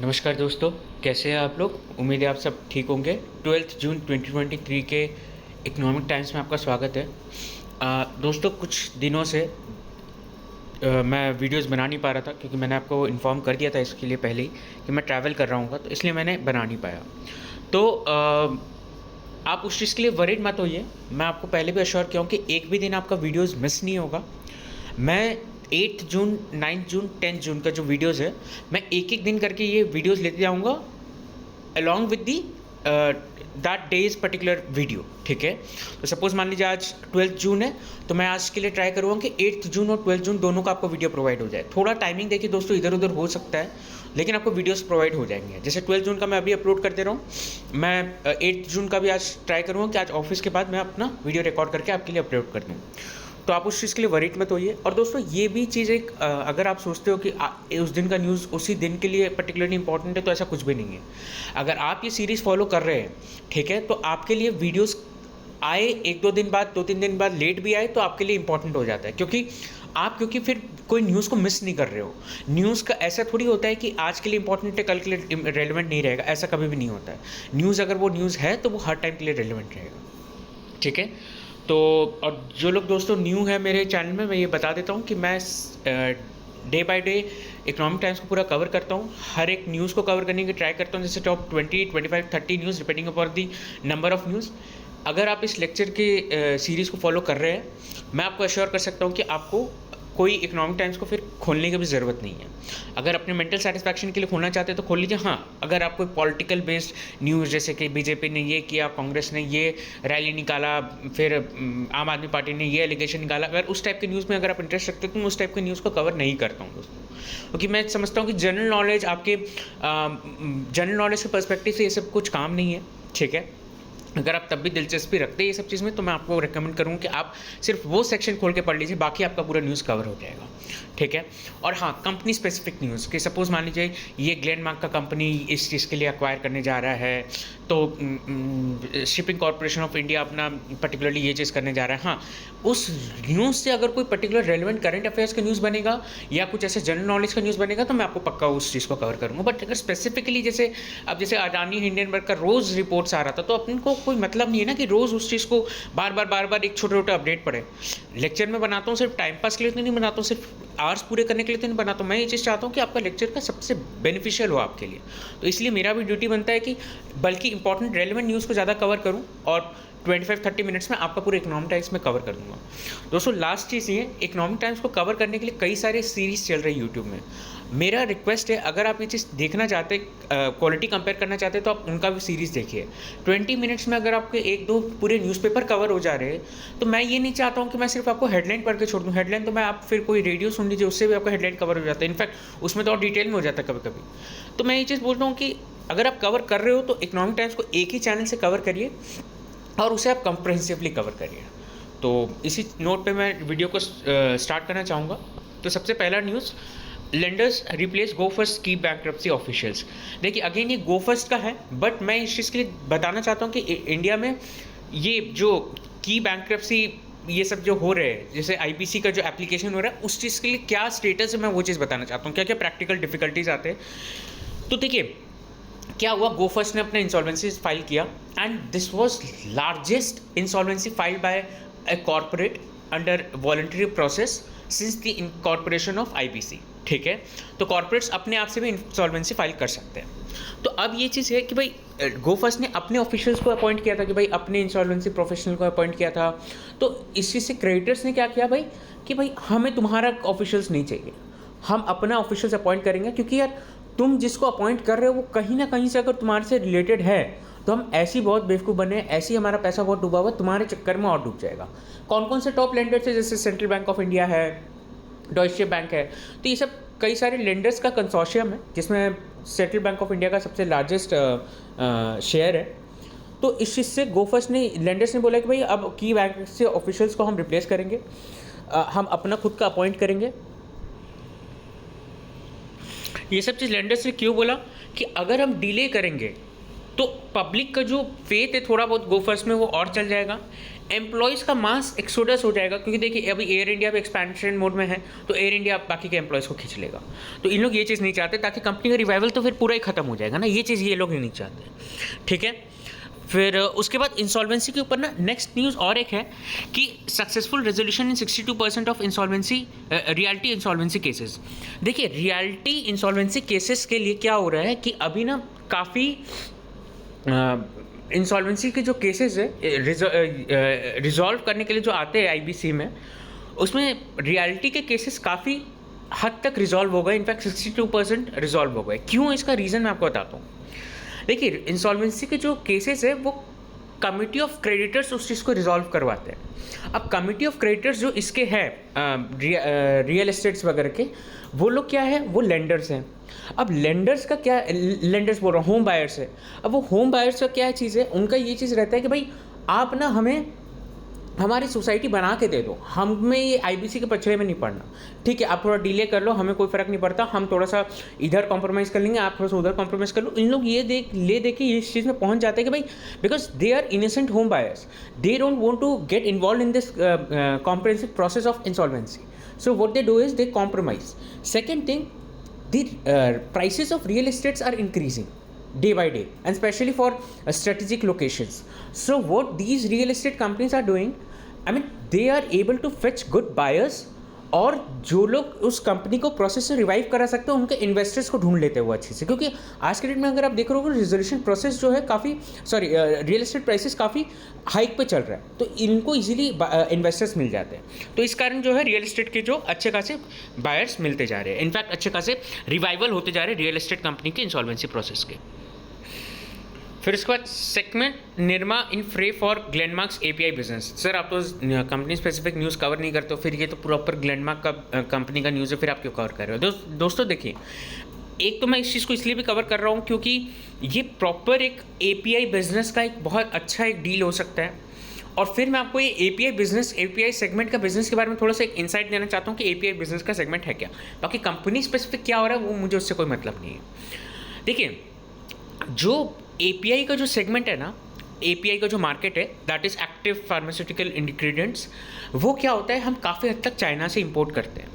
नमस्कार दोस्तों, कैसे हैं आप लोग। उम्मीद है आप सब ठीक होंगे। 12 जून 2023 के इकोनॉमिक टाइम्स में आपका स्वागत है। दोस्तों, कुछ दिनों से मैं वीडियोस बना नहीं पा रहा था क्योंकि मैंने आपको इन्फॉर्म कर दिया था इसके लिए पहले ही कि मैं ट्रैवल कर रहा हूँ, तो इसलिए मैंने बना नहीं पाया। तो आप उस चीज़ के लिए वरीड मत होइए। मैं आपको पहले भी अश्योर किया हूँ कि एक भी दिन आपका वीडियोस मिस नहीं होगा। मैं 8 जून, 9 जून, 10 जून का जो वीडियोस है, मैं एक एक दिन करके ये वीडियोस लेते जाऊँगा along with the that days particular video. ठीक है, तो सपोज मान लीजिए आज 12 जून है, तो मैं आज के लिए ट्राई करूँगा कि 8 जून और 12 जून दोनों का आपको वीडियो प्रोवाइड हो जाए। थोड़ा टाइमिंग देखिए दोस्तों, इधर उधर हो सकता है, लेकिन आपको वीडियोस प्रोवाइड हो जाएंगे। जैसे 12 जून का मैं अभी अपलोड कर दे रहा हूँ, मैं 8 जून का भी आज ट्राई करूँगा कि आज ऑफिस के बाद मैं अपना वीडियो रिकॉर्ड करके आपके लिए अपलोड कर दूँ। तो आप उस चीज़ के लिए वरीड मत होइए। और दोस्तों, ये भी चीज़ एक अगर आप सोचते हो कि उस दिन का न्यूज़ उसी दिन के लिए पर्टिकुलरली इंपॉर्टेंट है, तो ऐसा कुछ भी नहीं है। अगर आप ये सीरीज़ फॉलो कर रहे हैं, ठीक है, तो आपके लिए वीडियोस आए 1-2 दिन बाद, 2-3 दिन बाद लेट भी आए, तो आपके लिए इंपॉर्टेंट हो जाता है, क्योंकि फिर कोई न्यूज़ को मिस नहीं कर रहे हो। न्यूज़ का ऐसा थोड़ी होता है कि आज के लिए इंपॉर्टेंट है, कल के लिए रेलिवेंट नहीं रहेगा। ऐसा कभी भी नहीं होता है। न्यूज़ अगर वो न्यूज़ है तो वो हर टाइम के लिए रेलिवेंट रहेगा। ठीक है, तो और जो लोग दोस्तों न्यू है मेरे चैनल में, मैं ये बता देता हूँ कि मैं day by day economic times को पूरा कवर करता हूँ। हर एक न्यूज़ को कवर करने की ट्राई करता हूँ, जैसे top 20, 25, 30 news depending upon the number of news. अगर आप इस लेक्चर के सीरीज़ को फॉलो कर रहे हैं, मैं आपको अश्योर कर सकता हूँ कि आपको कोई इकोनॉमिक टाइम्स को फिर खोलने की भी ज़रूरत नहीं है। अगर अपने मेंटल सेटिस्फैक्शन के लिए खोलना चाहते हैं तो खोल लीजिए। हाँ, अगर आप कोई पॉलिटिकल बेस्ड न्यूज़, जैसे कि बीजेपी ने ये किया, कांग्रेस ने ये रैली निकाला, फिर आम आदमी पार्टी ने ये एलिगेशन निकाला, अगर उस टाइप के न्यूज़ में अगर आप इंटरेस्ट रखते हो तो मैं उस टाइप के न्यूज़ को कवर नहीं करता हूँ दोस्तों, क्योंकि मैं समझता हूँ कि जनरल नॉलेज आपके जनरल नॉलेज के पर्सपेक्टिव से ये सब कुछ काम नहीं है। ठीक है, अगर आप तब भी दिलचस्पी रखते हैं ये सब चीज़ में, तो मैं आपको रेकमेंड करूँ कि आप सिर्फ वो सेक्शन खोल के पढ़ लीजिए, बाकी आपका पूरा न्यूज़ कवर हो जाएगा। ठीक है, और हाँ, कंपनी स्पेसिफिक न्यूज़ कि सपोज मान लीजिए ये ग्लेनमार्क का कंपनी इस चीज़ के लिए एक्वायर करने जा रहा है, तो शिपिंग कॉरपोरेशन ऑफ इंडिया अपना पर्टिकुलरली ये चीज़ करने जा रहा है। हाँ, उस न्यूज़ से अगर कोई पर्टिकुलर रेलिवेंट करंट अफेयर्स का न्यूज़ बनेगा या कुछ ऐसे जनरल नॉलेज का न्यूज़ बनेगा, तो मैं आपको पक्का उस चीज़ को कवर करूँगा। बट अगर स्पेसिफिकली जैसे अडानी हिंडनबर्ग का रोज़ रिपोर्ट्स आ रहा था, तो अपन को कोई मतलब नहीं है ना कि रोज़ उस चीज़ को बार बार एक छोटे छोटे अपडेट पड़े। लेक्चर में बनाता हूँ सिर्फ टाइम पास के लिए तो नहीं बनाता हूँ, सिर्फ आवर्स पूरे करने के लिए तो नहीं बनाता हूँ। मैं ये चीज़ चाहता हूँ कि आपका लेक्चर का सबसे बेनिफिशियल हो आपके लिए। तो इसलिए मेरा भी ड्यूटी बनता है कि बल्कि इंपॉर्टेंट रेलिवेंट न्यूज़ को ज़्यादा कवर करूँ, और 25-30 मिनट्स में आपका पूरे इकोनॉमिक टाइम्स में कवर कर दूंगा। दोस्तों, लास्ट चीज़ ये, इकोनॉमिक टाइम्स को कवर करने के लिए कई सारे सीरीज़ चल रही है यूट्यूब में। मेरा रिक्वेस्ट है, अगर आप ये चीज़ देखना चाहते, क्वालिटी कंपेयर करना चाहते हैं, तो आप उनका भी सीरीज़ देखिए। 20 मिनट्स में अगर आपके 1-2 पूरे न्यूज़पेपर कवर हो जा रहे हैं, तो मैं ये नहीं चाहता हूँ कि मैं सिर्फ आपको हेडलाइन पढ़ के छोड़ दूँ। हेडलाइन तो मैं आप फिर कोई रेडियो सुन लीजिए, उससे भी आपका हेडलाइन कवर हो जाता है। इनफैक्ट उसमें तो और डिटेल में हो जाता है कभी कभी। तो मैं ये चीज़ बोलता हूँ कि अगर आप कवर कर रहे हो तो इकोनॉमिक टाइम्स को एक ही चैनल से कवर करिए और उसे आप कंप्रहेंसिवली कवर करिए। तो इसी नोट पे मैं वीडियो को स्टार्ट करना चाहूँगा। तो सबसे पहला न्यूज़, लेंडर्स रिप्लेस गो फर्स्ट की बैंक्रप्सी ऑफिशियल्स। देखिए, अगेन ये गो फर्स्ट का है, बट मैं इस चीज़ के लिए बताना चाहता हूँ कि इंडिया में ये जो की बैंक्रप्सी ये सब जो हो रहे हैं, जैसे आईपीसी का जो एप्लीकेशन हो रहा है, उस चीज़ के लिए क्या स्टेटस है, मैं वो चीज़ बताना चाहता हूँ। क्या क्या प्रैक्टिकल डिफिकल्टीज आते हैं। तो देखिए, क्या हुआ, गो फर्स्ट ने अपना इंसॉल्वेंसी फाइल किया, and this was largest insolvency file by a corporate under voluntary process since the incorporation of IPC. ठीक है, तो कॉर्पोरेट्स अपने आप से भी इंसॉल्वेंसी फाइल कर सकते हैं। तो अब ये चीज़ है कि भाई गो फर्स्ट ने अपने ऑफिशियल्स को अपॉइंट किया था, कि भाई अपने इंसॉल्वेंसी प्रोफेशनल को अपॉइंट किया था। तो इस चीज़ से क्रेडिटर्स ने क्या किया भाई, कि भाई हमें तुम्हारा ऑफिशियल्स नहीं चाहिए, हम अपना ऑफिशियल्स अपॉइंट करेंगे, क्योंकि यार तुम जिसको अपॉइंट कर रहे हो वो कहीं ना कहीं से अगर तुम्हारे से रिलेटेड है, तो हम ऐसी बहुत बेवकूफ़ बने, ऐसी हमारा पैसा बहुत डूबा हुआ, तुम्हारे चक्कर में और डूब जाएगा। कौन कौन से टॉप लेंडर्स है, जैसे सेंट्रल बैंक ऑफ इंडिया है, डॉइचे बैंक है, तो ये सब कई सारे लेंडर्स का कंसोर्शियम है, जिसमें सेंट्रल बैंक ऑफ इंडिया का सबसे लार्जेस्ट शेयर है। तो इस चीज़ से गो फर्स्ट ने, लेंडर्स ने बोला कि भाई अब की बैंक से ऑफिशियल्स को हम रिप्लेस करेंगे, हम अपना खुद का अपॉइंट करेंगे। ये सब चीज़ लेंडर्स ने क्यों बोला कि अगर हम डिले करेंगे तो पब्लिक का जो फेथ है थोड़ा बहुत गो फर्स्ट में वो और चल जाएगा, एम्प्लॉयज़ का मास एक्सोडस हो जाएगा, क्योंकि देखिए अभी एयर इंडिया भी एक्सपेंशन मोड में है, तो एयर इंडिया बाकी के एम्प्लॉयज़ को खींच लेगा। तो इन लोग ये चीज़ नहीं चाहते, ताकि कंपनी का रिवाइवल तो फिर पूरा ही खत्म हो जाएगा ना, ये चीज़ ये लोग नहीं चाहते। ठीक है, फिर उसके बाद इंसॉल्वेंसी के ऊपर ना नेक्स्ट न्यूज़ और एक है कि successful resolution in 62% of insolvency realty insolvency cases. देखिए रियल्टी इंसॉल्वेंसी केसेस के लिए क्या हो रहा है कि अभी ना काफ़ी इंसॉल्वेंसी के जो केसेस है रिजॉल्व करने के लिए जो आते हैं आईबीसी में, उसमें रियल्टी के केसेस काफ़ी हद तक रिजॉल्व हो गए, इनफैक्ट 62% रिजॉल्व हो गए। क्यों, इसका रीज़न मैं आपको बताता हूँ। देखिए इंसॉल्वेंसी के जो केसेस है वो कमिटी ऑफ क्रेडिटर्स उस चीज़ को रिजॉल्व करवाते हैं। अब कमिटी ऑफ क्रेडिटर्स जो इसके हैं रियल एस्टेट्स वगैरह के, वो लोग क्या है, वो लेंडर्स हैं। अब लेंडर्स का क्या, लेंडर्स बोल रहा हूँ, होम बायर्स है। अब वो होम बायर्स का क्या चीज़ है, उनका ये चीज़ रहता है कि भाई आप ना हमें हमारी सोसाइटी बना के दे दो, हमें ये आईबीसी के पछड़े में नहीं पड़ना। ठीक है, आप थोड़ा डिले कर लो, हमें कोई फ़र्क नहीं पड़ता, हम थोड़ा सा इधर कॉम्प्रोमाइज़ कर लेंगे, आप थोड़ा सा उधर कॉम्प्रोमाइज़ कर लो। इन लोग ये दे के इस चीज़ में पहुंच जाते हैं कि भाई because they are innocent home buyers, they don't want to get involve in this comprehensive process of insolvency, so what they do is they compromise. Second thing, the prices of real estates are increasing day by day, and especially for strategic locations. So what these real estate companies are doing, I mean they are able to fetch good buyers, और जो लोग उस company को process से revive करा सकते हैं उनके इन्वेस्टर्स को ढूंढ लेते हैं वो अच्छे से। क्योंकि आज के डेट में अगर आप देख रहे हो रिजोल्यूशन प्रोसेस जो है काफ़ी रियल एस्टेट प्राइसेस काफ़ी हाइक पे चल रहा है, तो इनको इजीली इन्वेस्टर्स मिल जाते हैं। तो इस कारण जो है रियल एस्टेट के जो अच्छे खासे बायर्स मिलते जा रहे हैं, इनफैक्ट अच्छे खासे रिवाइवल होते जा रहे हैं रियल एस्टेट कंपनी के इंसॉल्वेंसी प्रोसेस के। फिर उसके बाद सेगमेंट निरमा इन फ्रे फॉर ग्लेनमार्क्स एपीआई बिजनेस। सर आप तो कंपनी स्पेसिफिक न्यूज़ कवर नहीं करते हो, फिर ये तो प्रॉपर ग्लेनमार्क का कंपनी का न्यूज़ है, फिर आप क्यों कवर कर रहे हो? दोस्तों देखिए, एक तो मैं इस चीज़ को इसलिए भी कवर कर रहा हूँ क्योंकि ये प्रॉपर एक एपीआई बिजनेस का एक बहुत अच्छा एक डील हो सकता है। और फिर मैं आपको ये एपीआई सेगमेंट का बिजनेस के बारे में थोड़ा सा एक इंसाइट देना चाहता हूँ कि एपीआई बिजनेस का सेगमेंट है क्या। बाकी कंपनी स्पेसिफिक क्या हो रहा है वो मुझे उससे कोई मतलब नहीं है। देखिए जो एपीआई का जो सेगमेंट है ना, एपीआई का जो मार्केट है that is active pharmaceutical ingredients, वो क्या होता है, हम काफ़ी हद तक चाइना से इंपोर्ट करते हैं।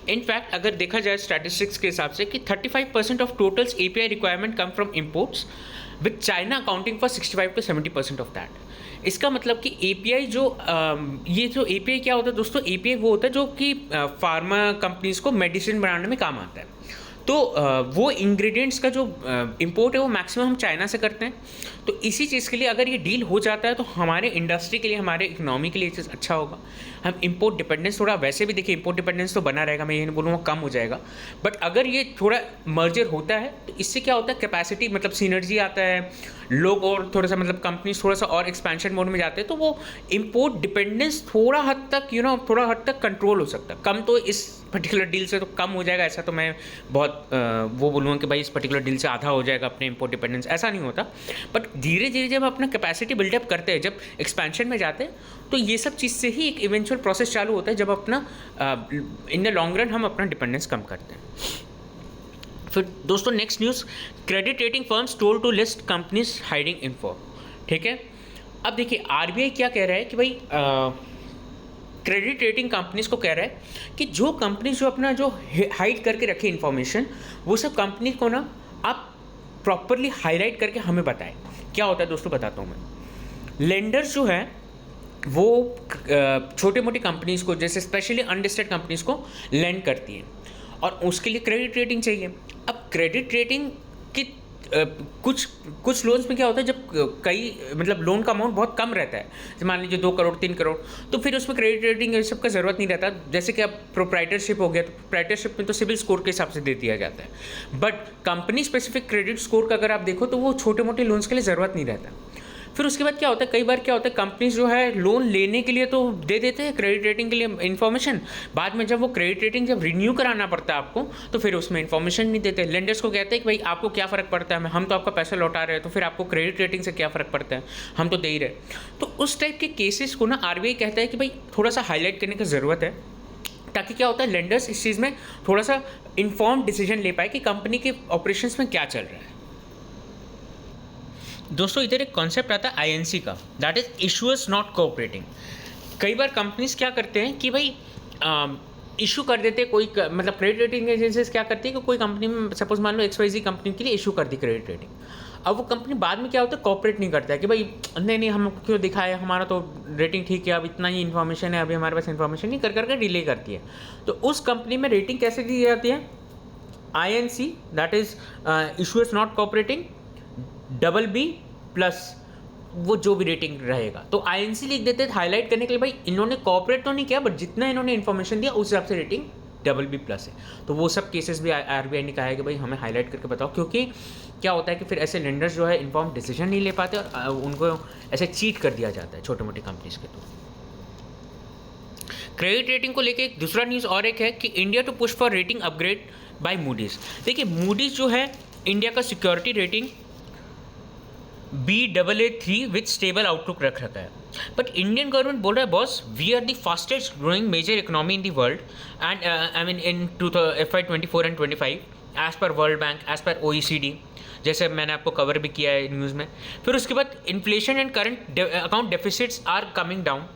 इनफैक्ट अगर देखा जाए स्टैटिस्टिक्स के हिसाब से कि 35% of totals API requirement come from imports, with China accounting for 65 to 70% of that. इसका मतलब कि एपीआई जो ये जो एपीआई क्या होता है दोस्तों, एपीआई वो होता है जो कि फार्मा कंपनीज़ को मेडिसिन बनाने में काम आता है। तो वो इंग्रेडिएंट्स का जो इंपोर्ट है वो मैक्सिमम हम चाइना से करते हैं। तो इसी चीज़ के लिए अगर ये डील हो जाता है तो हमारे इंडस्ट्री के लिए, हमारे इकोनॉमी के लिए ये चीज़ अच्छा होगा। हम इंपोर्ट डिपेंडेंस थोड़ा, वैसे भी देखिए इंपोर्ट डिपेंडेंस तो बना रहेगा, मैं ये नहीं बोलूँगा कम हो जाएगा, बट अगर ये थोड़ा मर्जर होता है तो इससे क्या होता है, कैपेसिटी मतलब सिनर्जी आता है, लोग और थोड़ा सा मतलब कंपनीज थोड़ा सा और एक्सपेंशन मोड में जाते हैं, तो वो इंपोर्ट डिपेंडेंस थोड़ा हद तक थोड़ा हद तक कंट्रोल हो सकता है। कम तो इस पर्टिकुलर डील से तो कम हो जाएगा, ऐसा तो मैं बहुत वो बोलूँगा कि भाई इस पर्टिकुलर डील से आधा हो जाएगा अपने इंपोर्ट डिपेंडेंस, ऐसा नहीं होता। बट धीरे धीरे जब अपना कैपेसिटी बिल्डअप करते हैं, जब एक्सपेंशन में जाते हैं, तो ये सब चीज़ से ही एक इवेंचुअल प्रोसेस चालू होता है, जब अपना इन द लॉन्ग रन हम अपना डिपेंडेंस कम करते हैं। फिर दोस्तों next news, credit rating firms told to list companies hiding info. ठीक है, अब देखिए आरबीआई क्या कह रहा है कि भाई क्रेडिट रेटिंग कंपनीज को कह रहा है कि जो कंपनीज जो अपना जो हाइड करके रखे इन्फॉर्मेशन, वो सब कंपनी को ना आप प्रॉपरली हाईलाइट करके हमें बताएं। क्या होता है दोस्तों, बताता हूँ मैं। लेंडर्स जो है वो छोटे मोटी कंपनीज को, जैसे स्पेशली अनलिस्टेड कंपनीज को लेंड करती हैं, और उसके लिए क्रेडिट रेटिंग चाहिए। अब क्रेडिट रेटिंग की कुछ लोन्स में क्या होता है, जब कई मतलब लोन का अमाउंट बहुत कम रहता है, जैसे मान लीजिए 2 करोड़ 3 करोड़, तो फिर उसमें क्रेडिट रेटिंग ये सब का ज़रूरत नहीं रहता। जैसे कि अब प्रोप्राइटरशिप हो गया, तो प्रोप्राइटरशिप में तो सिविल स्कोर के हिसाब से दे दिया जाता है, but company specific credit score का अगर आप देखो तो वो छोटे मोटे लोन्स के लिए ज़रूरत नहीं रहता। फिर उसके बाद क्या होता है, कई बार क्या होता है, कंपनीज जो है लोन लेने के लिए तो दे देते हैं क्रेडिट रेटिंग के लिए इन्फॉर्मेशन, बाद में जब वो क्रेडिट रेटिंग जब रिन्यू कराना पड़ता है आपको, तो फिर उसमें इन्फॉर्मेशन नहीं देते। लेंडर्स को कहते हैं कि भाई आपको क्या फ़र्क पड़ता है, हम तो आपका पैसा लौटा रहे हैं, तो फिर आपको क्रेडिट रेटिंग से क्या फ़र्क पड़ता है, हम तो दे ही रहे। तो उस टाइप के केसेस को ना आरबीआई कहता है कि भाई थोड़ा सा हाईलाइट करने की ज़रूरत है, ताकि क्या होता है लेंडर्स इस चीज़ में थोड़ा सा इन्फॉर्म्ड डिसीजन ले पाए कि कंपनी के ऑपरेशंस में क्या चल रहा है। दोस्तों इधर एक कॉन्सेप्ट आता है आईएनसी का, that is issuers not cooperating. कई बार कंपनीज क्या करते हैं कि भाई इशू कर देते हैं कोई मतलब क्रेडिट रेटिंग एजेंसीज क्या करती है कि कोई कंपनी में सपोज मान लो XYZ कंपनी के लिए इशू कर दी क्रेडिट रेटिंग। अब वो कंपनी बाद में क्या होता है कोऑपरेट नहीं करता है कि भाई नहीं हम क्यों दिखाए, हमारा तो रेटिंग ठीक है, अब इतना ही इन्फॉर्मेशन है, अभी हमारे पास इन्फॉर्मेशन नहीं, कर करके डिले करती है। तो उस कंपनी में रेटिंग कैसे दी जाती है? INC, that is issuers not cooperating, BB+ वो जो भी रेटिंग रहेगा। तो INC लिख देते थे हाईलाइट करने के लिए भाई इन्होंने कोऑपरेट तो नहीं किया, बट जितना इन्होंने इन्फॉर्मेशन दिया उस हिसाब से रेटिंग BB+ है। तो वो सब केसेस भी RBI ने कहा है कि भाई हमें हाईलाइट करके बताओ, क्योंकि क्या होता है कि फिर ऐसे लेंडर्स जो है इन्फॉर्म डिसीजन नहीं ले पाते और उनको ऐसे चीट कर दिया जाता है छोटी मोटी कंपनीज के थ्रू। क्रेडिट रेटिंग को लेके एक दूसरा न्यूज़ और एक है कि India to push for rating upgrade by Moody's. देखिए मूडीज़ जो है इंडिया का security rating Baa3 with stable outlook रख रखा है, बट इंडियन गवर्नमेंट बोल रहा है boss we are the fastest growing major economy in the world and I mean in FY24 and 25 as per World Bank, as per OECD, जैसे मैंने आपको cover भी किया है न्यूज़ में। फिर उसके बाद inflation and current account deficits are coming down.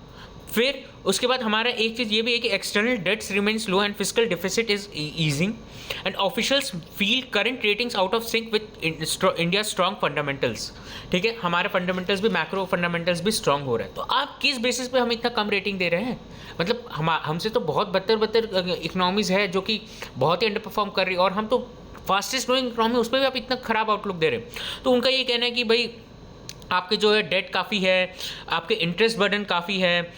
फिर उसके बाद हमारा एक चीज़ ये भी है कि external debts remains low and fiscal deficit is easing and officials feel current ratings out of sync with India strong fundamentals. ठीक है, हमारे फंडामेंटल्स भी मैक्रो फंडामेंटल्स भी स्ट्रॉन्ग हो रहे हैं। तो आप किस बेसिस पे हम इतना कम रेटिंग दे रहे हैं? मतलब हमसे तो बहुत बदतर इकनॉमीज़ है जो कि बहुत ही अंडर परफॉर्म कर रही है, और हम तो फास्टेस्ट ग्रोइंग इकनॉमी उस पर भी आप इतना खराब आउटलुक दे रहे हैं। तो उनका ये कहना है कि भाई आपके जो है डेट काफ़ी है, आपके इंटरेस्ट बर्डन काफ़ी है,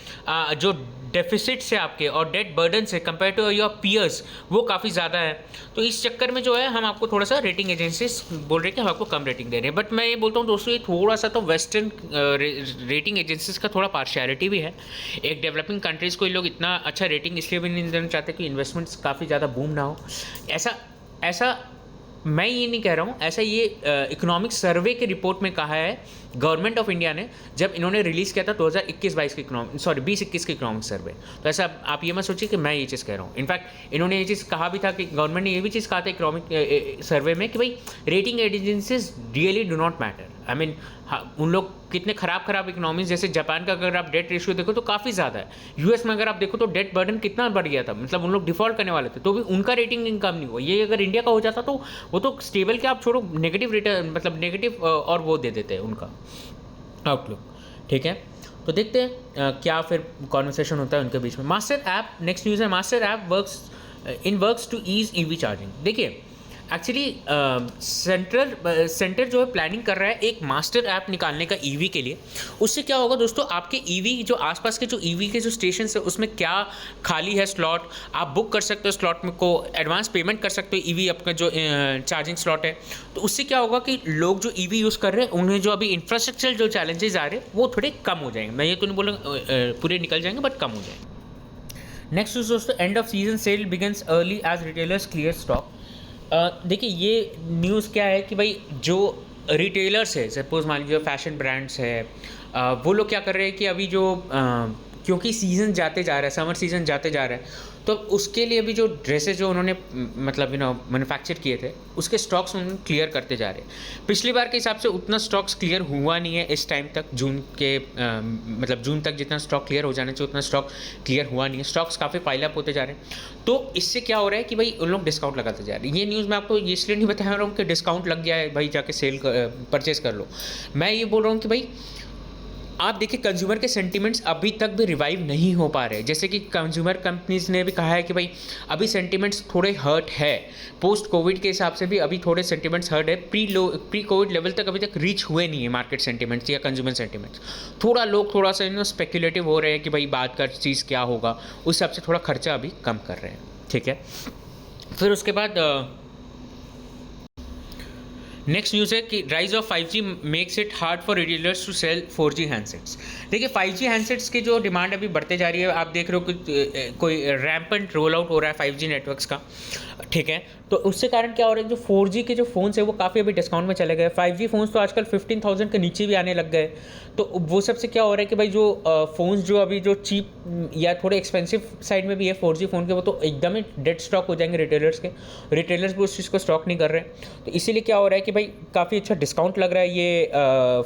जो डेफिसिट्स है आपके और डेट बर्डन से कंपेयर टू योर पीयर्स वो काफ़ी ज़्यादा है। तो इस चक्कर में जो है हम आपको थोड़ा सा रेटिंग एजेंसीज बोल रहे हैं कि हम आपको कम रेटिंग दे रहे हैं। बट मैं ये बोलता हूँ दोस्तों ये थोड़ा सा तो वेस्टर्न रेटिंग एजेंसीज का थोड़ा पार्शियलिटी भी है। एक डेवलपिंग कंट्रीज़ को ये लोग इतना अच्छा रेटिंग इसलिए भी नहीं देना चाहते कि इन्वेस्टमेंट्स काफ़ी ज़्यादा बूम ना हो। ऐसा मैं ये नहीं कह रहा हूँ, ऐसा ये इकोनॉमिक सर्वे के रिपोर्ट में कहा है गवर्नमेंट ऑफ इंडिया ने, जब इन्होंने रिलीज़ किया था 2021-22 के 20-21 के इकोनॉमिक सर्वे। तो ऐसा आप ये मत सोचिए कि मैं ये चीज़ कह रहा हूँ। इनफैक्ट इन्होंने ये चीज़ कहा भी था कि गवर्नमेंट ने ये भी चीज़ कहा था इकोनॉमिक सर्वे में कि भाई rating agencies really do not matter. I mean उन लोग कितने खराब इकोनॉमीज, जैसे जापान का अगर आप डेट रेशियो देखो तो काफ़ी ज़्यादा है। US में अगर आप देखो तो डेट बर्डन कितना बढ़ गया था, मतलब उन लोग डिफॉल्ट करने वाले थे, तो भी उनका रेटिंग इनकम नहीं हुआ। ये अगर इंडिया का हो जाता तो वो तो स्टेबल के आप छोड़ो नेगेटिव रिटर्न, मतलब नेगेटिव और वो दे देते हैं उनका आउटलुक। ठीक है, तो देखते हैं क्या फिर कॉन्वर्सेशन होता है उनके बीच में। मास्टर ऐप, नेक्स्ट न्यूज़ है, master app works to ease EV charging. देखिए एक्चुअली सेंटर जो है प्लानिंग कर रहा है एक मास्टर ऐप निकालने का EV के लिए। उससे क्या होगा दोस्तों, आपके EV जो आसपास के जो EV के जो स्टेशन है उसमें क्या खाली है स्लॉट, आप बुक कर सकते हो स्लॉट में को, एडवांस पेमेंट कर सकते हो EV अपना जो चार्जिंग स्लॉट है। तो उससे क्या होगा कि लोग जो EV यूज़ कर रहे हैं उन्हें जो अभी इंफ्रास्ट्रक्चर जो चैलेंजेस आ रहे हैं वो थोड़े कम हो जाएंगे। मैं ये तो नहीं बोलूँगा पूरे निकल जाएंगे, बट कम हो जाएंगे। नेक्स्ट दोस्तों, end of season sale begins early as retailers clear stock. देखिए ये न्यूज़ क्या है कि भाई जो रिटेलर्स है, सपोज मान लीजिए फैशन ब्रांड्स है, वो लोग क्या कर रहे हैं कि अभी जो क्योंकि सीज़न जाते जा रहा है, समर सीज़न जाते जा रहा है, तो उसके लिए भी जो ड्रेसेस जो उन्होंने मतलब मैन्युफैक्चर किए थे उसके स्टॉक्स उन्होंने क्लियर करते जा रहे हैं। पिछली बार के हिसाब से उतना स्टॉक्स क्लियर हुआ नहीं है इस टाइम तक, मतलब जून तक जितना स्टॉक क्लियर हो जाना चाहिए उतना स्टॉक क्लियर हुआ नहीं है। स्टॉक्स काफ़ी पाइल अप होते जा रहे हैं। तो इससे क्या हो रहा है कि भाई उन लोग डिस्काउंट लगाते जा रहे हैं। ये न्यूज़ मैं आपको इसलिए नहीं बता रहा हूँ कि डिस्काउंट लग गया है भाई जाके परचेज कर लो। मैं ये बोल रहा हूँ कि भाई आप देखिए कंज्यूमर के सेंटिमेंट्स अभी तक भी रिवाइव नहीं हो पा रहे। जैसे कि कंज्यूमर कंपनीज ने भी कहा है कि भाई अभी सेंटिमेंट्स थोड़े हर्ट है, पोस्ट कोविड के हिसाब से भी अभी थोड़े सेंटिमेंट्स हर्ट है। प्री कोविड लेवल तक अभी तक रीच हुए नहीं है मार्केट सेंटिमेंट्स या कंज्यूमर सेंटिमेंट्स। लोग थोड़ा सा स्पेकुलेटिव हो रहे हैं कि भाई बाद का चीज़ क्या होगा, उस हिसाब से थोड़ा खर्चा अभी कम कर रहे हैं। ठीक है, फिर उसके बाद नेक्स्ट न्यूज़ है कि rise of 5G makes it hard for retailers to sell 4G handsets. देखिए 5G हैंडसेट्स की जो डिमांड अभी बढ़ते जा रही है, आप देख रहे हो कि कोई रैम्पेंट रोल आउट हो रहा है 5G नेटवर्क्स का। ठीक है, तो उससे कारण क्या हो रहा है, जो 4G के जो फ़ोन्स है वो काफ़ी अभी डिस्काउंट में चले गए। 5G फ़ोन्स तो आजकल 15,000 के नीचे भी आने लग गए। तो वो सबसे क्या हो रहा है कि भाई जो फ़ोन्स जो अभी जो चीप या थोड़े एक्सपेंसिव साइड में भी है 4G फ़ोन के, वो तो एकदम ही डेड स्टॉक हो जाएंगे रिटेलर्स के। रिटेलर्स भी उस चीज़ को स्टॉक नहीं कर रहे हैं। तो इसीलिए क्या हो रहा है कि कि भाई काफ़ी अच्छा डिस्काउंट लग रहा है ये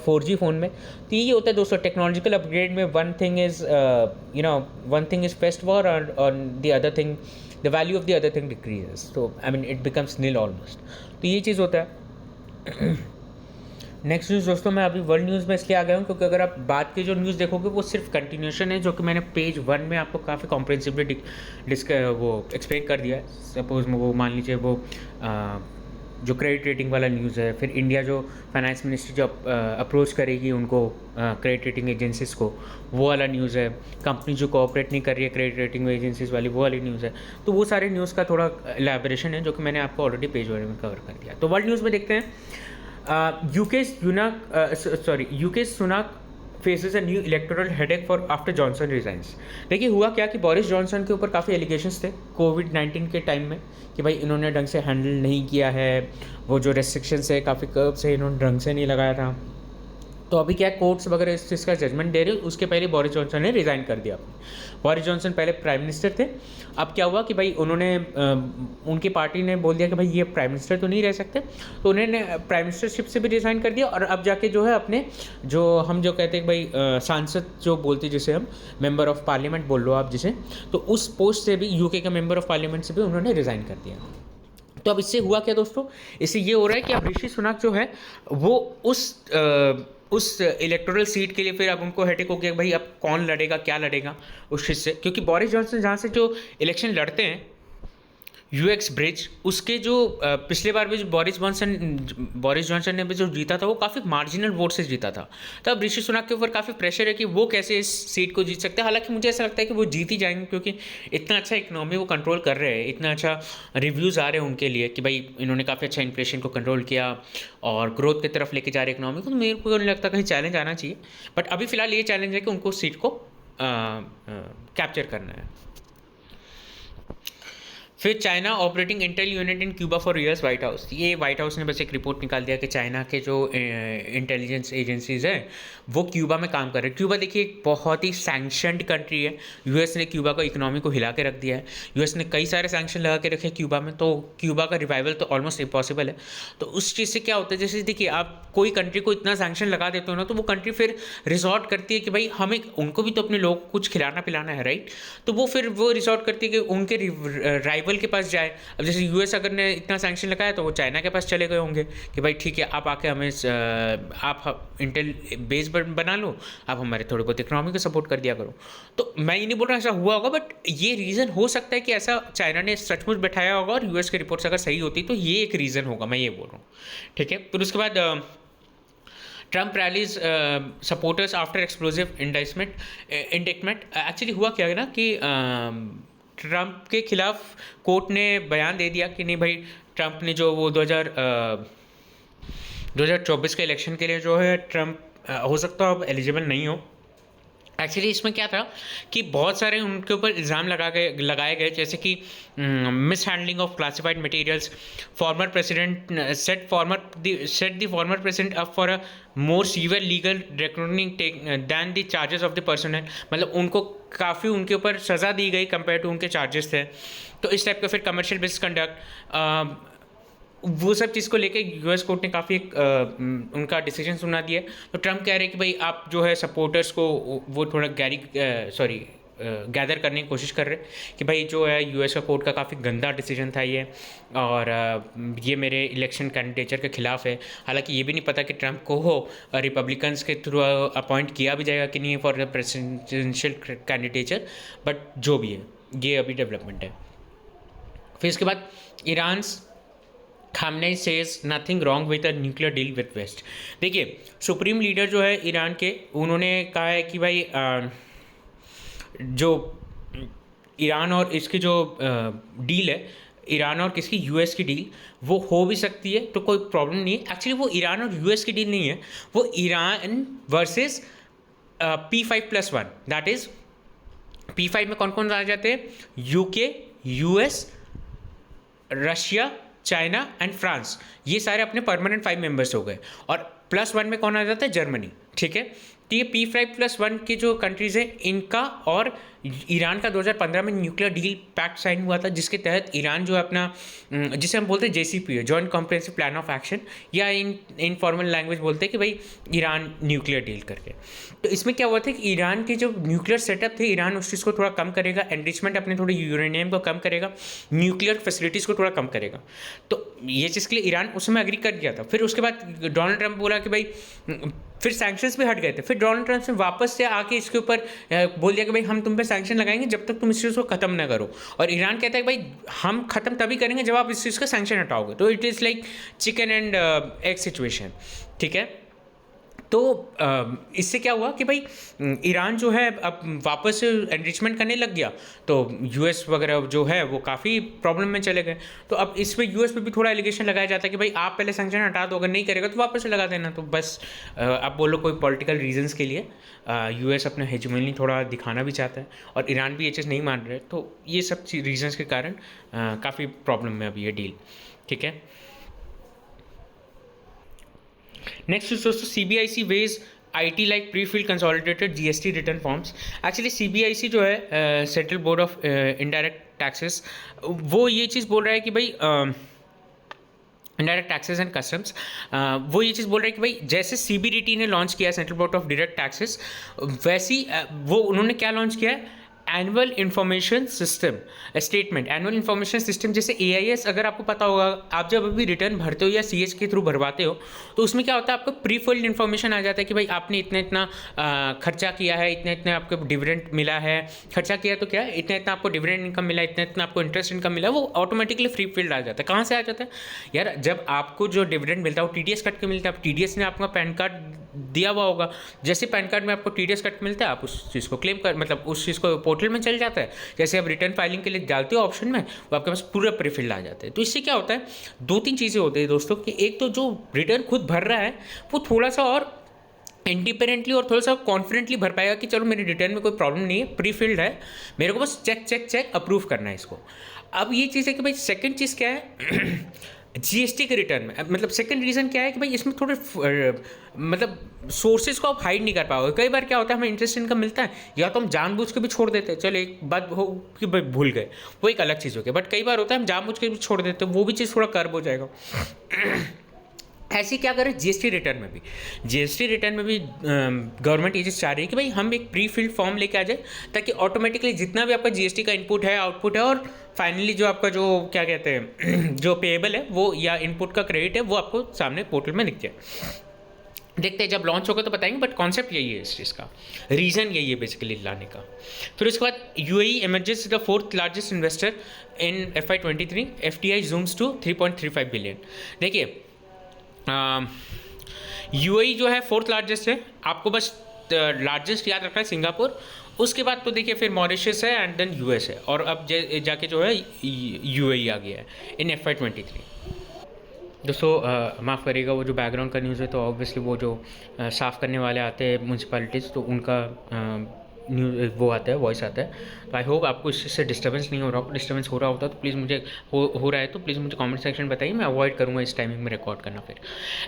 4G फ़ोन में। तो यही होता है दोस्तों, टेक्नोलॉजिकल अपग्रेड में one thing is fast war और the other thing, the value of the other thing decreases, तो I mean it becomes nil almost. तो ये चीज़ होता है। नेक्स्ट न्यूज़ दोस्तों, मैं अभी वर्ल्ड न्यूज़ में इसलिए आ गया हूँ क्योंकि अगर आप बात की जो न्यूज़ देखोगे वो सिर्फ कंटिन्यूशन है, जो कि मैंने पेज 1 में आपको काफ़ी कॉम्प्रिहेंसिवली वो एक्सप्लेन कर दिया है। सपोज वो मान लीजिए वो जो क्रेडिट रेटिंग वाला न्यूज़ है, फिर इंडिया जो फाइनेंस मिनिस्ट्री जो अप्रोच करेगी उनको क्रेडिट रेटिंग एजेंसीज को, वो वाला न्यूज़ है। कंपनी जो कोऑपरेट नहीं कर रही है क्रेडिट रेटिंग एजेंसीज वाली, वो वाली न्यूज़ है। तो वो सारे न्यूज़ का थोड़ा एलैबोरेशन है जो कि मैंने आपको ऑलरेडी पेज 1 में कवर कर दिया। तो वर्ल्ड न्यूज़ में देखते हैं, UK Sunak faces a new electoral headache for after Johnson resigns. देखिए हुआ क्या कि बोरिस जॉनसन के ऊपर काफ़ी एलिगेशंस थे कोविड-19 के टाइम में कि भाई इन्होंने ढंग से हैंडल नहीं किया है, वो जो रेस्ट्रिक्शंस है, काफ़ी कर्ब्स है, इन्होंने ढंग से नहीं लगाया था। तो अभी क्या कोर्ट्स वगैरह इस चीज़ का जजमेंट दे रहे, उसके पहले बोरिस जॉनसन ने रिज़ाइन कर दिया। बोरिस जॉनसन पहले प्राइम मिनिस्टर थे। अब क्या हुआ कि भाई उन्होंने उनकी पार्टी ने बोल दिया कि भाई ये प्राइम मिनिस्टर तो नहीं रह सकते, तो उन्होंने प्राइम मिनिस्टरशिप से भी रिज़ाइन कर दिया और अब जाके जो है अपने जो हम जो कहते हैं भाई सांसद जो बोलते जिसे हम मेंबर ऑफ पार्लियामेंट बोल लो आप जिसे, तो उस पोस्ट से भी UK का मेंबर ऑफ पार्लियामेंट से भी उन्होंने रिज़ाइन कर दिया। तो अब इससे हुआ क्या दोस्तों, इससे ये हो रहा है कि अब ऋषि सुनक जो है वो उस इलेक्टोरल सीट के लिए फिर अब उनको हेडेक हो गया भाई अब कौन लड़ेगा, क्या लड़ेगा उस चीज़ से, क्योंकि बोरिस जॉनसन जहाँ से जो इलेक्शन लड़ते हैं UX ब्रिज, उसके जो पिछले बार भी जो बोरिस जॉनसन ने भी जो जीता था वो काफ़ी मार्जिनल वोट से जीता था। तब ऋषि सुनक के ऊपर काफ़ी प्रेशर है कि वो कैसे इस सीट को जीत सकते हैं। हालांकि मुझे ऐसा लगता है कि वो जीत ही जाएंगे क्योंकि इतना अच्छा इकोनॉमी वो कंट्रोल कर रहे हैं, इतना अच्छा रिव्यूज़ आ रहे हैं उनके लिए कि भाई इन्होंने काफ़ी अच्छा इन्फ्लेशन को कंट्रोल किया और ग्रोथ की तरफ लेके जा रहे इकोनॉमी को। तो मेरे को नहीं लगता कहीं चैलेंज आना चाहिए, बट अभी फ़िलहाल ये चैलेंज है कि उनको सीट को कैप्चर करना है। फिर China operating Intel unit in Cuba for US white house. ये व्हाइट हाउस ने बस एक रिपोर्ट निकाल दिया कि चाइना के जो इंटेलिजेंस एजेंसीज हैं वो क्यूबा में काम कर रहे हैं। क्यूबा देखिए एक बहुत ही सैंक्शनड कंट्री है। यूएस ने क्यूबा को इकोनॉमी को हिला के रख दिया है। यूएस ने कई सारे सैंक्शन लगा के रखे क्यूबा में, तो क्यूबा का रिवाइवल तो ऑलमोस्ट इम्पॉसिबल है। तो उस चीज़ से क्या होता है, जैसे देखिए आप कोई कंट्री को इतना सैंक्शन लगा देते हो ना, तो वो कंट्री फिर रिजॉर्ट करती है कि भाई हमें उनको भी तो अपने लोग को कुछ खिलाना पिलाना है, राइट। तो वो फिर वो रिजॉर्ट करती है कि उनके राइवल के पास जाए। अब जैसे यूएस अगर ने इतना सैंक्शन लगाया तो वो चाइना के पास चले गए होंगे कि भाई ठीक है आप आके हमें आप इंटेल बेस बना लो, आप हमारे थोड़े बहुत इकोनॉमी को सपोर्ट कर दिया करो। तो मैं ये नहीं बोल रहा ऐसा हुआ होगा, बट ये रीज़न हो सकता है कि ऐसा चाइना ने सचमुच बैठाया होगा और यूएस की रिपोर्ट्स अगर सही होती तो ये एक रीज़न होगा, मैं ये बोल रहा हूँ, ठीक है। फिर उसके बाद Trump rallies supporters after explosive indictment. Actually हुआ क्या है ना कि ट्रम्प के खिलाफ कोर्ट ने बयान दे दिया कि नहीं भाई ट्रम्प ने जो वो 2024 के इलेक्शन के लिए जो है ट्रम्प हो सकता है अब एलिजिबल नहीं हो। एक्चुअली इसमें क्या था कि बहुत सारे उनके ऊपर इल्ज़ाम लगाए गए जैसे कि mishandling of classified materials, former president set the former president up for a more severe legal recording than the charges of the personal. मतलब उनको काफ़ी उनके ऊपर सज़ा दी गई कंपेयर टू उनके चार्जेस थे। तो इस टाइप का फिर कमर्शियल बिजनेस कंडक्ट, वो सब चीज़ को लेके यूएस कोर्ट ने काफ़ी उनका डिसीजन सुना दिया। तो ट्रम्प कह रहे हैं कि भाई आप जो है सपोर्टर्स को वो थोड़ा गैदर करने की कोशिश कर रहे हैं कि भाई जो है यूएस का कोर्ट का काफ़ी गंदा डिसीजन था ये, और ये मेरे इलेक्शन कैंडिडेचर के खिलाफ है। हालांकि ये भी नहीं पता कि ट्रम्प को हो रिपब्लिकन्स के थ्रू अपॉइंट किया भी जाएगा कि नहीं for the presidential candidature, but जो भी है ये अभी डेवलपमेंट है। फिर इसके बाद Iran Khamenei says nothing wrong with a nuclear deal with west. देखिए सुप्रीम लीडर जो है ईरान के, उन्होंने कहा है कि भाई जो ईरान और इसकी जो डील है, ईरान और किसकी, यूएस की डील, वो हो भी सकती है तो कोई प्रॉब्लम नहीं है। एक्चुअली वो ईरान और यूएस की डील नहीं है, वो Iran versus P5+1, that is P5 में कौन कौन आ जाते हैं, UK, US, Russia, China and France, ये सारे अपने परमानेंट 5 मेंबर्स हो गए। और +1 में कौन आ जाता है? जर्मनी, ठीक है। तो ये P5+1 की जो कंट्रीज़ हैं इनका और ईरान का 2015 में न्यूक्लियर डील पैक्ट साइन हुआ था, जिसके तहत ईरान जो है अपना, जिसे हम बोलते हैं JCPOA, joint comprehensive plan of action, या इन फॉर्मल लैंग्वेज बोलते हैं कि भाई ईरान न्यूक्लियर डील करके। तो इसमें क्या हुआ था कि ईरान के जो न्यूक्लियर सेटअप थे, ईरान उस चीज़ को थोड़ा कम करेगा, एनरिचमेंट अपने थोड़े यूरेनियम को कम करेगा, न्यूक्लियर फैसिलिटीज़ को थोड़ा कम करेगा। तो ये चीज़ के लिए ईरान उस समय एग्री कर गया था। फिर उसके बाद डोनाल्ड ट्रंप बोला कि भाई, फिर सैंक्शंस भी हट गए थे। फिर डोनाल्ड ट्रंप ने वापस से आके इसके ऊपर बोल दिया कि भाई हम तुम पे सैंक्शन लगाएंगे जब तक तुम इस चीज़ को ख़त्म ना करो। और ईरान कहता है कि भाई हम ख़त्म तभी करेंगे जब आप इस चीज़ का सैंक्शन हटाओगे। तो it is like chicken and egg situation, ठीक है। तो इससे क्या हुआ कि भाई ईरान जो है अब वापस एनरिचमेंट करने लग गया, तो यूएस वगैरह जो है वो काफ़ी प्रॉब्लम में चले गए। तो अब इस पर यूएस पे भी थोड़ा एलिगेशन लगाया जाता है कि भाई आप पहले सैंक्शन हटा दो, अगर नहीं करेगा तो वापस से लगा देना। तो बस आप बोलो कोई पॉलिटिकल रीजंस के लिए यूएस अपना हेजेमनी थोड़ा दिखाना भी चाहता है, और ईरान भी ये चीज़ नहीं मान रहे। तो ये सब रीजंस के कारण काफ़ी प्रॉब्लम में अभी ये डील, ठीक है। नेक्स्ट इज दोस्तों CBIC weighs IT like pre-filled consolidated GST return forms। Actually CBIC जो है Central Board of Indirect Taxes, वो ये चीज़ बोल रहा है कि भाई इनडायरेक्ट टैक्सेस एंड कस्टम्स, वो ये चीज़ बोल रहा है कि भाई जैसे CBDT ने लॉन्च किया central Board of direct taxes, वैसी वो उन्होंने क्या लॉन्च किया है? Annual information system statement. Annual information system जैसे AIS, अगर आपको पता होगा, आप जब अभी रिटर्न भरते हो या CH के थ्रू भरवाते हो, तो उसमें क्या होता है, आपको प्री फिल्ड इन्फॉर्मेशन आ जाता है कि भाई आपने इतना इतना खर्चा किया है, इतना इतना आपको डिविडेंड मिला है, खर्चा किया तो क्या है, इतना इतना आपको डिविडेंड इनकम मिला, इतना इतना आपको इंटरेस्ट इनकम मिला, वो ऑटोमेटिकली फ्री फिल्ड आ जाता है। कहाँ से आ जाता है यार? जब आपको जो डिविडेंड मिलता है वो TDS कट के मिलता है। अब TDS ने आपका पैन कार्ड दिया हुआ होगा, जैसे पैन कार्ड में आपको TDS कट मिलता है, आप उस चीज़ को क्लेम कर, मतलब उस चीज़ को पोर्टल में चल जाता है। जैसे आप रिटर्न फाइलिंग के लिए डालते हो ऑप्शन में, वो आपके पास पूरा प्रीफिल्ड आ जाता है। तो इससे क्या होता है, 2-3 चीज़ें होती है दोस्तों, कि एक तो जो रिटर्न खुद भर रहा है वो थोड़ा सा और इंडिपेंडेंटली और थोड़ा सा कॉन्फिडेंटली भर पाएगा कि चलो मेरे रिटर्न में कोई प्रॉब्लम नहीं है, प्री फिल्ड है, मेरे को बस चेक चेक चेक अप्रूव करना है इसको। अब ये चीज़ है कि भाई सेकंड चीज़ क्या है GST के रिटर्न में, मतलब सेकंड रीज़न क्या है कि भाई इसमें थोड़े मतलब सोर्सेज को आप हाइड नहीं कर पाओगे। कई बार क्या होता है, हमें इंटरेस्ट इनकम मिलता है, या तो हम जानबूझ के भी छोड़ देते हैं, चलो एक बात हो कि भाई भूल गए, वो एक अलग चीज़ हो गई, बट कई बार होता है हम जानबूझ के भी छोड़ देते हैं, वो भी चीज़ थोड़ा कर्व हो जाएगा। ऐसे क्या करें GST रिटर्न में भी, GST रिटर्न में भी गवर्नमेंट ये चीज़ चाह रही है कि भाई हम एक प्री फिल्ड फॉर्म लेके आ जाए, ताकि ऑटोमेटिकली जितना भी आपका GST का इनपुट है, आउटपुट है, और फाइनली जो आपका जो क्या कहते हैं जो पेएबल है वो, या इनपुट का क्रेडिट है, वो आपको सामने पोर्टल में दिख जाए। देखते हैं जब लॉन्च होगा तो बताएंगे, बट कॉन्सेप्ट यही है इस चीज़ का, रीज़न यही है बेसिकली लाने का। फिर उसके बाद UAE emerges the 4th largest investor in FY23, FDI zooms to 3.35 billion. देखिए UAE जो है 4th लार्जेस्ट है, आपको बस लार्जेस्ट याद रखना है सिंगापुर, उसके बाद तो देखिए फिर मॉरिशस है एंड देन US है, और अब जाके जो है UAE आ गया है इन FY23। दोस्तों माफ़ करिएगा, वो जो बैकग्राउंड का न्यूज़ है तो ऑब्वियसली वो जो साफ़ करने वाले आते हैं म्यूनसिपैलिटीज़, तो उनका न्यूज़ वो आता है, वॉइस आता है। तो आई होप आपको इससे डिस्टर्बेंस नहीं हो रहा हो। डिस्टर्बेंस हो रहा होता तो प्लीज़ मुझे हो रहा है तो प्लीज़ मुझे कमेंट सेक्शन बताइए, मैं अवॉइड करूँगा इस टाइमिंग में रिकॉर्ड करना। फिर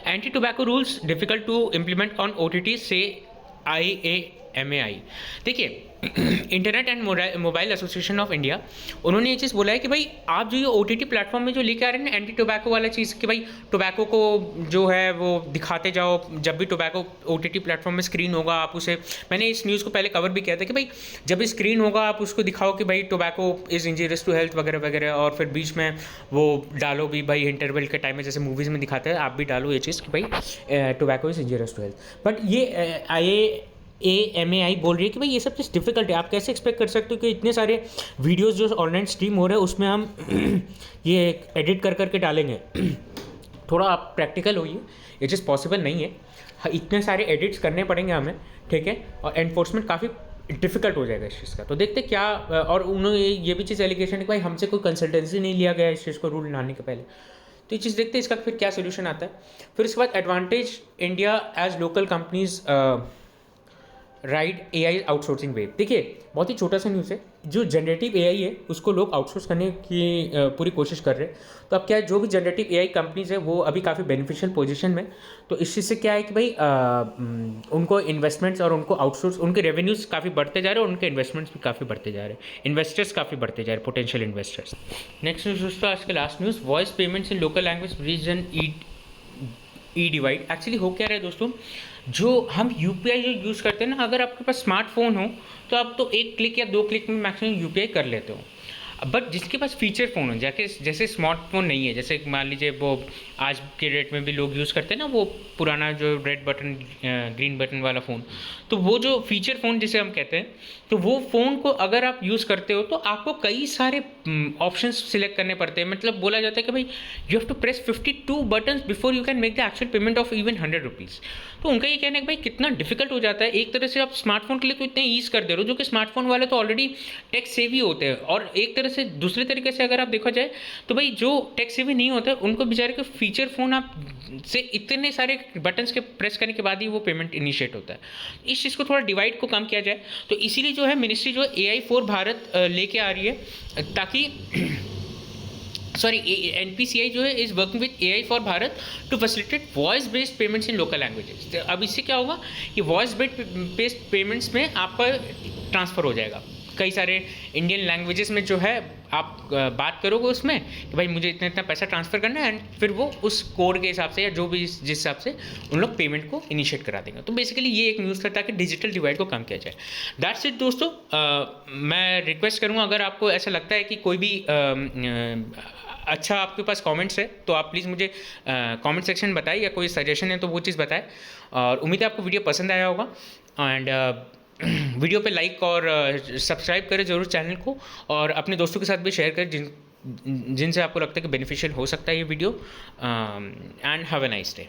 anti tobacco rules difficult to implement on OTT से IAMAI। देखिए Internet and Mobile Association of India, उन्होंने ये चीज़ बोला है कि भाई आप जो ये OTT प्लेटफॉर्म में जो लेके आ रहे हैं ना एंटी टोबैको वाला चीज़, कि भाई टोबैको को जो है वो दिखाते जाओ, जब भी टोबैको OTT प्लेटफॉर्म में स्क्रीन होगा आप उसे, मैंने इस न्यूज़ को पहले कवर भी किया था कि भाई जब स्क्रीन होगा आप उसको दिखाओ कि भाई tobacco is injurious to health वगैरह वगैरह, और फिर बीच में वो डालो भी भाई इंटरवल के टाइम में, जैसे मूवीज़ में दिखाते हैं, आप भी डालो ये चीज़ कि भाई tobacco is injurious to health. But ये IAMAI बोल रही है कि भाई ये सब चीज़ डिफ़िकल्ट है, आप कैसे एक्सपेक्ट कर सकते हो कि इतने सारे वीडियोस जो ऑनलाइन स्ट्रीम हो रहे हैं उसमें हम ये एडिट कर करके डालेंगे। थोड़ा आप प्रैक्टिकल होइए, ये चीज़ पॉसिबल नहीं है, इतने सारे एडिट्स करने पड़ेंगे हमें, ठीक है, और एनफोर्समेंट काफ़ी डिफ़िकल्ट हो जाएगा इस चीज़ का। तो देखते क्या, और उन्होंने ये भी चीज़ एलिगेशन है कि भाई हमसे कोई कंसल्टेंसी नहीं लिया गया इस चीज़ को रूल लाने के पहले। तो ये चीज़ देखते हैं इसका फिर क्या सोल्यूशन आता है। फिर उसके बाद advantage India as local companies ride AI outsourcing wave. देखिए बहुत ही छोटा सा न्यूज़ है, जो जनरेटिव एआई है उसको लोग आउटसोर्स करने की पूरी कोशिश कर रहे हैं। तो अब क्या है, जो भी जनरेटिव एआई कंपनीज है वो अभी काफ़ी बेनिफिशियल पोजीशन में। तो इस चीज़ से क्या है कि भाई उनको इन्वेस्टमेंट्स और उनको आउटसोर्स, उनके रेवेन्यूज़ काफ़ी बढ़ते जा रहे हैं और उनके इन्वेस्टमेंट्स भी काफ़ी बढ़ते जा रहे हैं, इन्वेस्टर्स काफ़ी बढ़ते जा रहे हैं, पोटेंशियल इन्वेस्टर्स। नेक्स्ट न्यूज़ दोस्तों, आज के last news, voice payments in local language region e divide. Actually हो क्या रहा है दोस्तों, जो हम यूपीआई जो यूज़ करते हैं ना, अगर आपके पास स्मार्टफोन हो तो आप तो 1 क्लिक या 2 क्लिक में मैक्सिमम यूपीआई कर लेते हो। बट जिसके पास फीचर फ़ोन हो, जैसे स्मार्टफोन नहीं है, जैसे मान लीजिए वो आज के डेट में भी लोग यूज़ करते हैं ना, वो पुराना जो रेड बटन ग्रीन बटन वाला फ़ोन, तो वो जो फीचर फ़ोन जिसे हम कहते हैं, तो वो फ़ोन को अगर आप यूज़ करते हो तो आपको कई सारे ऑप्शंस सिलेक्ट करने पड़ते हैं। मतलब बोला जाता है कि भाई you have to press 52 buttons before you can make the actual payment of even 100 rupees. तो उनका ये कहना है कि भाई कितना डिफिकल्ट हो जाता है। एक तरह से आप स्मार्टफोन के लिए तो इतने ईज़ कर दे रहे हो, जो कि स्मार्टफोन वाले तो ऑलरेडी टेक सेवी होते हैं, और एक तरह से दूसरे तरीके से अगर आप देखा जाए तो भाई जो टेक सेवी नहीं होता है उनको बेचारे के फीचर फ़ोन आप से इतने सारे बटन्स के प्रेस करने के बाद ही वो पेमेंट इनिशिएट होता है। इस चीज़ को थोड़ा डिवाइड को कम किया जाए, तो इसीलिए जो है मिनिस्ट्री जो AI फॉर भारत लेके आ रही है, ताकि सॉरी NPCI जो है is working with AI for Bharat to facilitate voice based payments in local languages. अब इससे क्या होगा कि वॉइस बेस्ड पेमेंट्स में आपका ट्रांसफ़र हो जाएगा कई सारे इंडियन लैंग्वेजेस में, जो है आप बात करोगे उसमें कि भाई मुझे इतना इतना पैसा ट्रांसफ़र करना है, एंड फिर वो उस कोड के हिसाब से या जो भी जिस हिसाब से उन लोग पेमेंट को इनिशिएट करा देंगे। तो बेसिकली ये एक न्यूज़ था ताकि डिजिटल डिवाइड को कम किया जाए। दैट्स इट दोस्तों। मैं रिक्वेस्ट करूँगा, अगर आपको ऐसा लगता है कि कोई भी अच्छा आपके पास कमेंट्स है तो आप प्लीज़ मुझे कमेंट सेक्शन में बताइए, या कोई सजेशन है तो वो चीज़ बताएं। और उम्मीद है आपको वीडियो पसंद आया होगा, एंड वीडियो पे लाइक और सब्सक्राइब करें ज़रूर चैनल को, और अपने दोस्तों के साथ भी शेयर करें जिनसे आपको लगता है कि बेनिफिशियल हो सकता है ये video. And have a nice day.